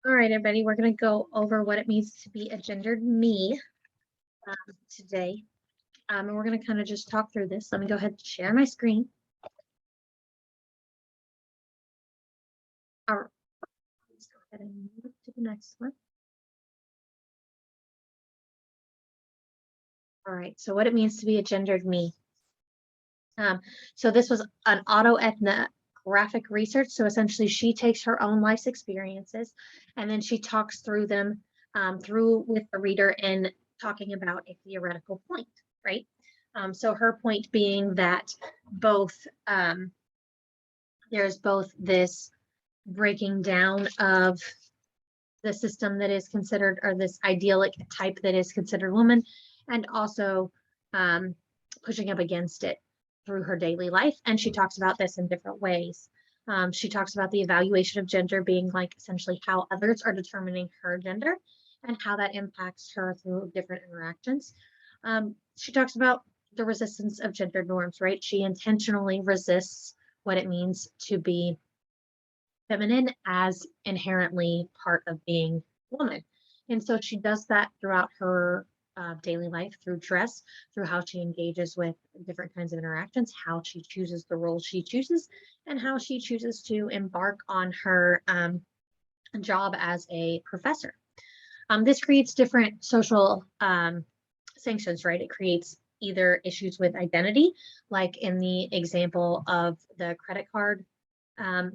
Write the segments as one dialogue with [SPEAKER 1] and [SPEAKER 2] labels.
[SPEAKER 1] All right, everybody, we're going to go over what it means to be a gendered me today. And we're going to kind of just talk through this. Let me go ahead and share my screen. All right, let's go ahead and move to the next one. All right, so what it means to be a gendered me. So this was an auto-ethnographic research. So essentially, she takes her own life's experiences and then she talks through them through with the reader in talking about a theoretical point, right? So her point being that both there's both this breaking down of the system that is considered, or this idyllic type that is considered woman, and also pushing up against it through her daily life. And she talks about this in different ways. She talks about the evaluation of gender being like essentially how others are determining her gender and how that impacts her through different interactions. She talks about the resistance of gender norms, right? She intentionally resists what it means to be feminine as inherently part of being woman. And so she does that throughout her daily life through dress, through how she engages with different kinds of interactions, how she chooses the role she chooses, and how she chooses to embark on her job as a professor. This creates different social sanctions, right? It creates either issues with identity, like in the example of the credit card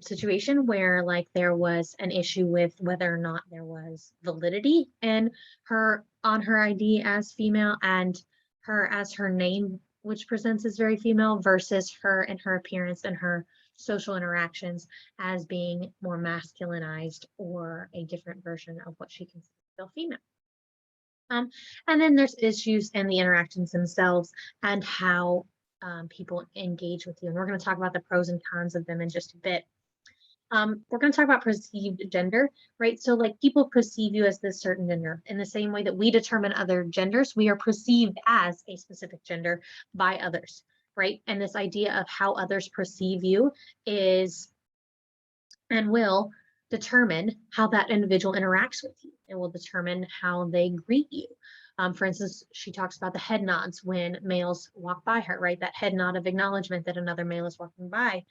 [SPEAKER 1] situation where like there was an issue with whether or not there was validity in her on her ID as female and her as her name, which presents as very female, versus her and her appearance and her social interactions as being more masculinized or a different version of what she considers still female. Um, and then there's issues in the interactions themselves and how people engage with you. And we're going to talk about the pros and cons of them in just a bit. We're going to talk about perceived gender, right? So like people perceive you as this certain gender in the same way that we determine other genders, we are perceived as a specific gender by others, right? And this idea of how others perceive you is and will determine how that individual interacts with you. It will determine how they greet you. For instance, she talks about the head nods when males walk by her, right? That head nod of acknowledgement that another male is walking by,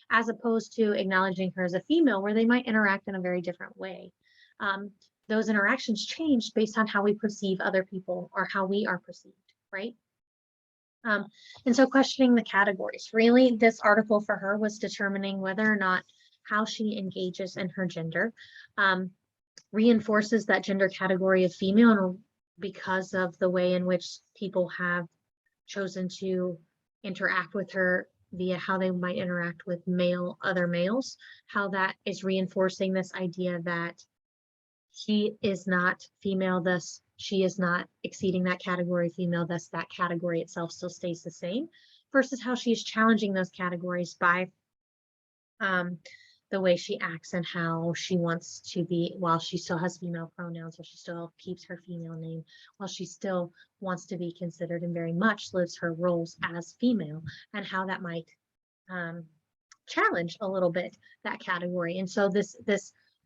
[SPEAKER 1] as opposed to acknowledging her as a female, where they might interact in a very different way. Those interactions change based on how we perceive other people or how we are perceived, right? And so questioning the categories. Really, this article for her was determining whether or not how she engages in her gender reinforces that gender category of female because of the way in which people have chosen to interact with her via how they might interact with other males, how that is reinforcing this idea that she is not female, thus she is not exceeding that category female, thus that category itself still stays the same, versus how she is challenging those categories by the way she acts and how she wants to be, while she still has female pronouns, or she still keeps her female name, while she still wants to be considered and very much lives her roles as female, and how that might challenge a little bit that category. And so this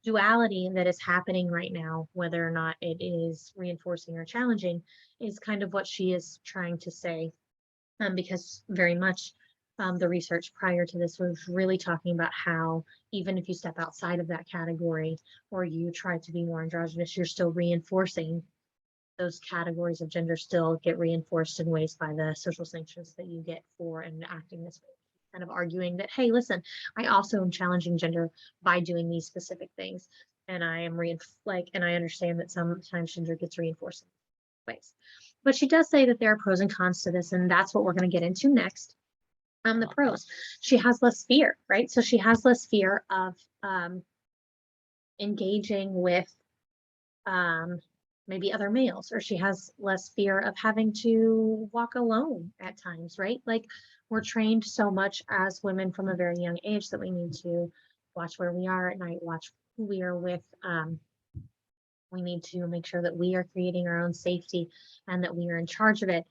[SPEAKER 1] duality that is happening right now, whether or not it is reinforcing or challenging, is kind of what she is trying to say, because very much the research prior to this was really talking about how even if you step outside of that category or you try to be more androgynous, you're still reinforcing those categories of gender, still get reinforced in ways by the social sanctions that you get for and acting this way. Kind of arguing that, hey, listen, I also am challenging gender by doing these specific things. And I am and I understand that sometimes gender gets reinforced in ways. But she does say that there are pros and cons to this, and that's what we're going to get into next. The pros. She has less fear, right? So she has less fear of engaging with maybe other males, or she has less fear of having to walk alone at times, right? Like we're trained so much as women from a very young age that we need to watch where we are at night, watch who we are with. We need to make sure that we are creating our own safety and that we are in charge of it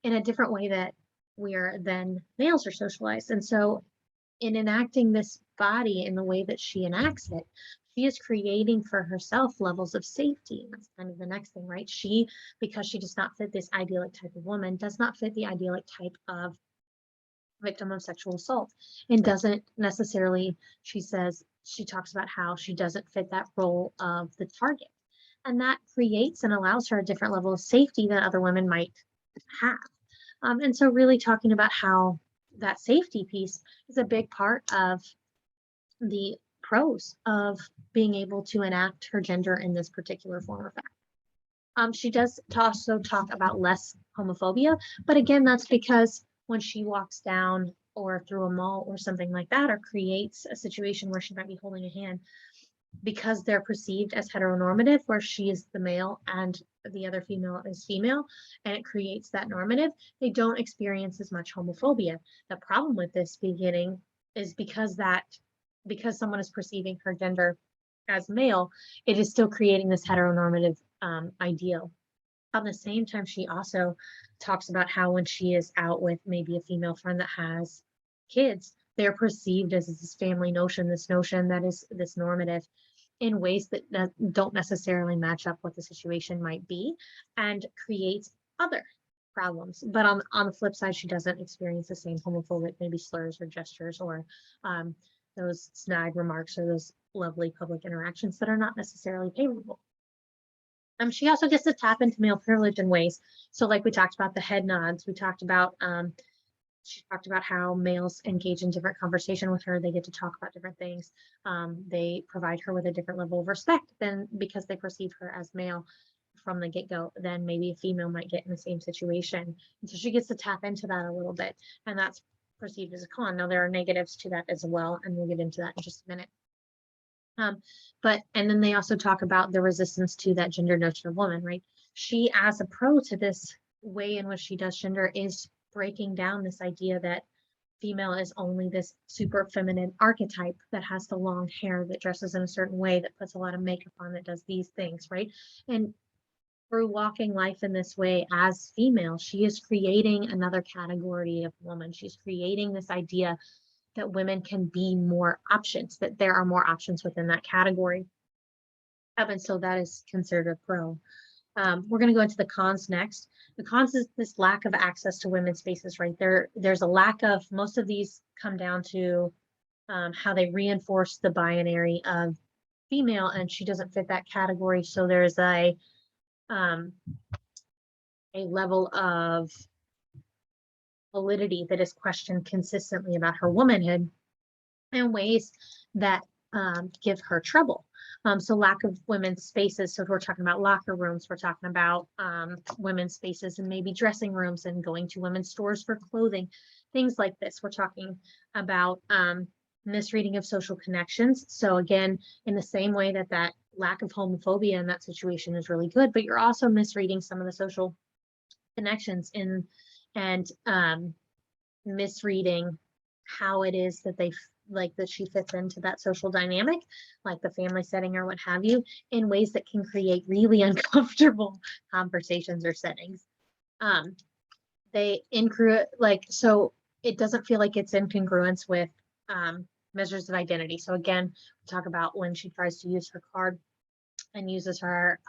[SPEAKER 1] in a different way that we are then males are socialized. And so in enacting this body in the way that she enacts it, she is creating for herself levels of safety. That's kind of the next thing, right? She, because she does not fit this idyllic type of woman, does not fit the idyllic type of victim of sexual assault, and doesn't necessarily, she says, she talks about how she doesn't fit that role of the target. And that creates and allows her a different level of safety than other women might have. And so, really talking about how that safety piece is a big part of the pros of being able to enact her gender in this particular form of fact. She does also talk about less homophobia, but again, that's because when she walks down or through a mall or something like that, or creates a situation where she might be holding a hand, because they're perceived as heteronormative, where she is the male and the other female is female, and it creates that normative, they don't experience as much homophobia. The problem with this beginning is because someone is perceiving her gender as male, it is still creating this heteronormative ideal. At the same time, she also talks about how when she is out with maybe a female friend that has kids, they're perceived as this family notion, this notion that is this normative, in ways that don't necessarily match up what the situation might be, and creates other problems. But on the flip side, she doesn't experience the same homophobic maybe slurs or gestures, or those snide remarks, or those lovely public interactions that are not necessarily favorable. She also gets to tap into male privilege in ways. So like we talked about the head nods, we talked about she talked about how males engage in different conversation with her. They get to talk about different things. They provide her with a different level of respect than, because they perceive her as male from the get-go, than maybe a female might get in the same situation. And so she gets to tap into that a little bit, and that's perceived as a con. Now there are negatives to that as well, and we'll get into that in just a minute. And then they also talk about the resistance to that gender notion of woman, right? She, as a pro to this way in which she does gender, is breaking down this idea that female is only this super feminine archetype that has the long hair, that dresses in a certain way, that puts a lot of makeup on, that does these things, right? And through walking life in this way as female, she is creating another category of woman. She's creating this idea that women can be more options, that there are more options within that category. And so that is considered a pro. We're going to go into the cons next. The cons is this lack of access to women's spaces, right? There's a lack of, most of these come down to how they reinforce the binary of female, and she doesn't fit that category. So there's a level of validity that is questioned consistently about her womanhood in ways that give her trouble. So lack of women's spaces. So if we're talking about locker rooms, we're talking about women's spaces and maybe dressing rooms, and going to women's stores for clothing, things like this. We're talking about misreading of social connections. So again, in the same way that lack of homophobia in that situation is really good, but you're also misreading some of the social connections and misreading how it is that that she fits into that social dynamic, like the family setting or what have you, in ways that can create really uncomfortable conversations or settings. So it doesn't feel like it's in congruence with measures of identity. So again, we talk about when she tries to use her card and uses her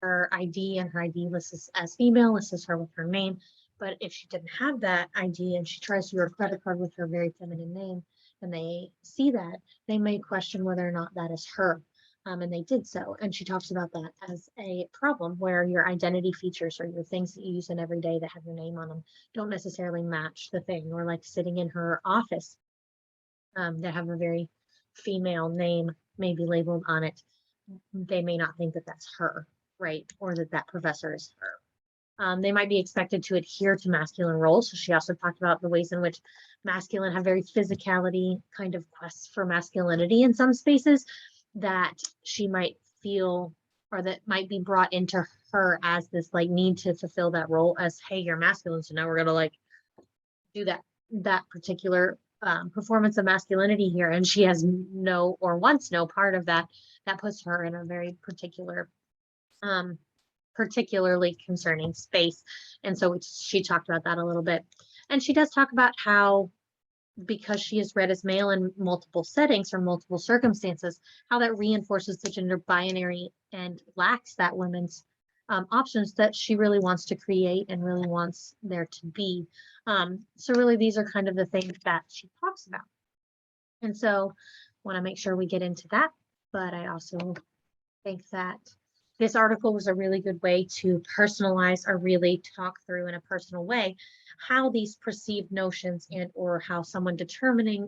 [SPEAKER 1] ID, and her ID lists as female, lists her with her name. But if she didn't have that ID and she tries to use her credit card with her very feminine name, and they see that, they may question whether or not that is her. And they did so. And she talks about that as a problem, where your identity features, or your things that you use in every day that have your name on them, don't necessarily match the thing. Or like sitting in her office that have a very female name maybe labeled on it, they may not think that that's her, right? Or that professor is her. They might be expected to adhere to masculine roles. So she also talked about the ways in which masculine have very physicality kind of quests for masculinity in some spaces, that she might feel, or that might be brought into her as this like need to fulfill that role as, hey, you're masculine, so now we're gonna like do that particular performance of masculinity here, and she has no, or wants no part of that. That puts her in a very particularly concerning space. And so she talked about that a little bit. And she does talk about how because she is read as male in multiple settings or multiple circumstances, how that reinforces the gender binary and lacks that women's options that she really wants to create and really wants there to be. So really, these are kind of the things that she talks about. And so want to make sure we get into that, but I also think that this article was a really good way to personalize or really talk through in a personal way how these perceived notions and or how someone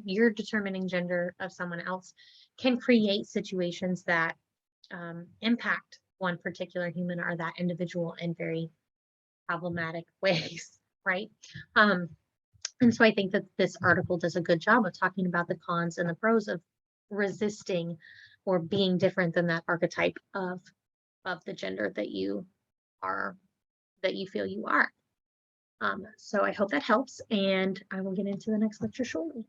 [SPEAKER 1] you're determining gender of someone else can create situations that impact one particular human or that individual in very problematic ways, right? And so I think that this article does a good job of talking about the cons and the pros of resisting or being different than that archetype of the gender that you are, that you feel you are. So I hope that helps, and I will get into the next lecture shortly.